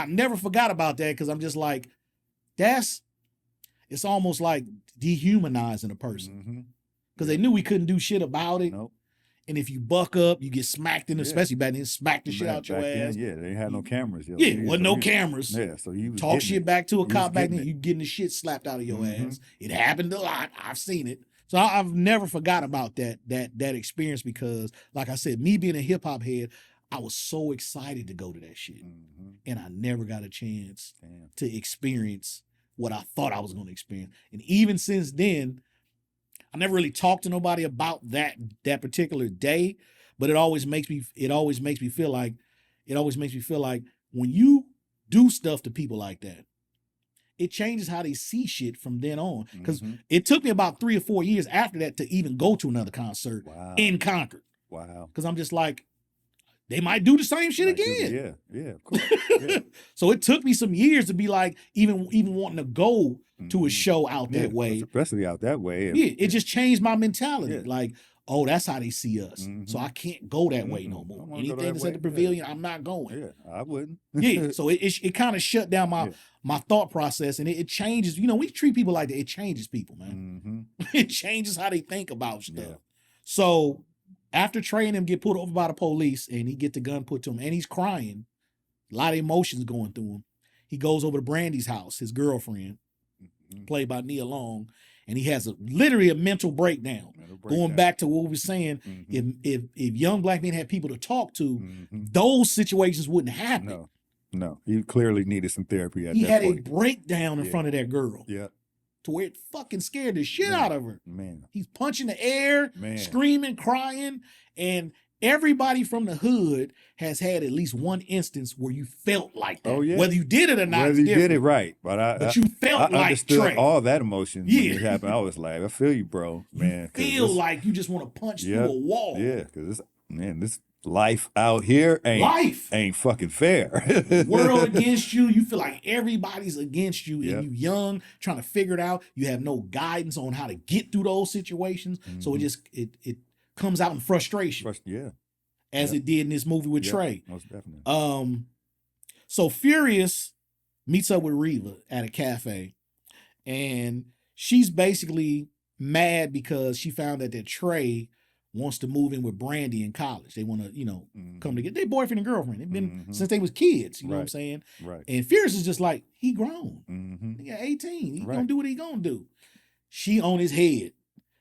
I never forgot about that because I'm just like, it's almost like dehumanizing a person. Because they knew we couldn't do shit about it. Nope. And if you buck up, you get smacked in, especially back then, smack the shit out your ass. Then, they didn't have no cameras. Wasn't no cameras. Yeah, so you talk shit back to a cop back then, it. you getting the shit slapped out of your ass. It happened a lot. I've seen it. So I've never forgot about that experience because, like I said, me being a hip hop head, I was so excited to go to that shit. And I never got a chance to experience what I thought I was going to experience. And even since then, I never really talked to nobody about that particular day, but it always makes me feel like when you do stuff to people like that, it changes how they see shit from then on. Because it took me about 3 or 4 years after that to even go to another concert in Concord. Wow. Because I'm just like, they might do the same shit again. Yeah, of course. Yeah. So it took me some years to be like, even wanting to go to a show out that way. Especially out that way. It just changed my mentality. Like, oh, that's how they see us. So I can't go that way no more. Anything that's at the pavilion, I'm not going. Yeah, I wouldn't. So it kind of shut down my thought process, and it changes. You know, we treat people like that. It changes people, man. It changes how they think about stuff. Yeah. So after Trey and him get pulled over by the police, and he get the gun put to him, and he's crying, a lot of emotions going through him. He goes over to Brandy's house, his girlfriend, played by Nia Long, and he has literally a mental breakdown. Going back to what we were saying, if young black men had people to talk to, those situations wouldn't happen. No, he clearly needed some therapy at that point. He had a breakdown in front of that girl. Yeah. To where it fucking scared the shit out of her. Man. He's punching the air, screaming, crying, and everybody from the hood has had at least one instance where you felt like that. Oh, yeah. Whether you did it or not, whether you did it right. But you felt I like understood Trey. all that emotion when it happened. I was like, I feel you, bro. Man. You feel like you just want to punch through a wall. Yeah, because this life out here ain't fucking fair. World against you. You feel like everybody's against you, and you young, trying to figure it out. You have no guidance on how to get through those situations. So it comes out in frustration. As it did in this movie with Trey. Most definitely. So Furious meets up with Reva at a cafe, and she's basically mad because she found out that Trey wants to move in with Brandy in college. They want to, come together. They boyfriend and girlfriend. They've been since they was kids. You know what I'm saying? Right. And Fierce is just like, he grown. He got 18. He gonna do what he gonna do. She on his head.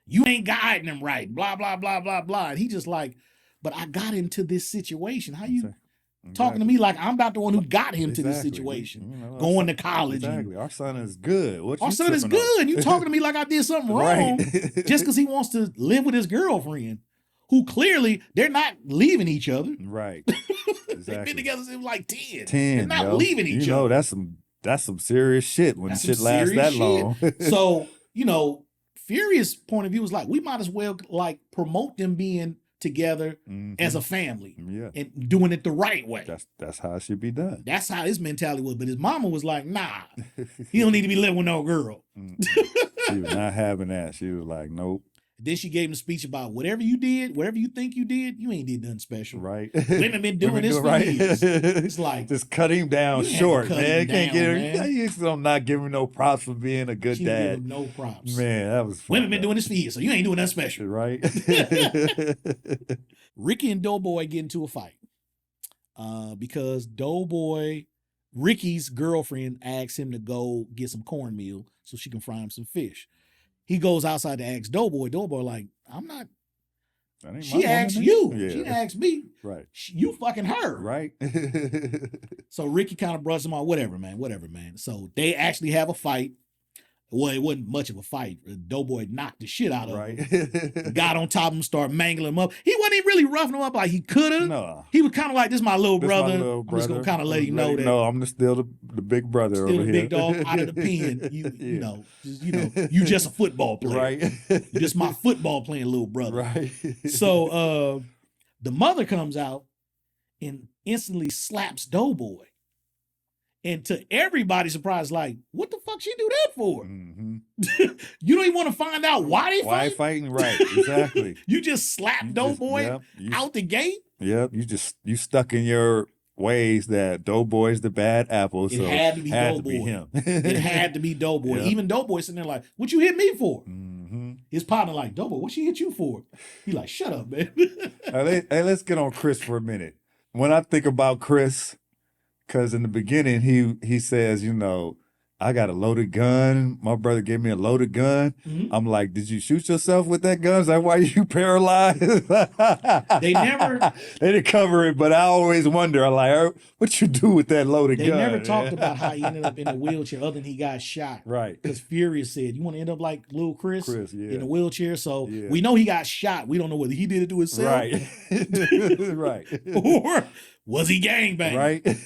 You ain't guiding him right. Blah, blah, blah, blah, blah. And he just like, but I got into this situation. How you talking to me like I'm about the one who got him to this situation? Going to college. Exactly. Our son is good. Our son is good. You talking to me like I did something wrong just because he wants to live with his girlfriend, who clearly they're not leaving each other. Right. Exactly. They've been together since like 10. 10. They're not leaving each other. That's some serious shit when shit lasts that long. So, Furious' point of view was like, we might as well like promote them being together as a family and doing it the right way. That's how it should be done. That's how his mentality was. But his mama was like, nah, he don't need to be living with no girl. She was not having that. She was like, nope. Then she gave him a speech about whatever you did, whatever you think you did, you ain't did nothing special. Right. Women been doing this for years. It's like, just cut him down short, man. Can't get him. You don't not give him no props for being a good dad. Give him no props. Man, that was fun. Women been doing this for years, so you ain't doing nothing special. Right. Ricky and Doughboy get into a fight because Ricky's girlfriend asks him to go get some cornmeal so she can fry him some fish. He goes outside to ask Doughboy. Doughboy like, I'm not. She asked you. Yeah. She didn't ask me. Right. You fucking her. Right. So Ricky kind of brushes him off. Whatever, man. So they actually have a fight. Well, it wasn't much of a fight. Doughboy knocked the shit out of him. Got on top of him, started mangling him up. He wasn't even really roughing him up like he could have. No. He was kind of like, this is my little brother. I'm just going to kind of let him know that. No, I'm still the big brother over here. Still the big dog out of the pen. You just a football player. Right. You just my football playing little brother. Right. So the mother comes out and instantly slaps Doughboy. And to everybody's surprise, like, what the fuck she do that for? You don't even want to find out why they fighting? Right, exactly. You just slapped Doughboy out the gate? Yep, you stuck in your ways that Doughboy's the bad apple. It So had to be Doughboy. him. It had to be Doughboy. Yeah. Even Doughboy sitting there like, what you hit me for? Mm-hmm. His partner like, Doughboy, what she hit you for? He like, shut up, man. Hey, let's get on Chris for a minute. When I think about Chris, because in the beginning he says, you know, I got a loaded gun. My brother gave me a loaded gun. Mm-hmm. I'm like, did you shoot yourself with that gun? Is that why you paralyzed? They didn't cover it, but I always wonder, I'm like, what you do with that loaded gun? They never talked about how he ended up in a wheelchair other than he got shot. Right. Because Furious said, you want to end up like little Chris yeah. in a wheelchair? So we know he got shot. We don't know whether he did it to himself. Right. Right. Or was he gangbanging? Right.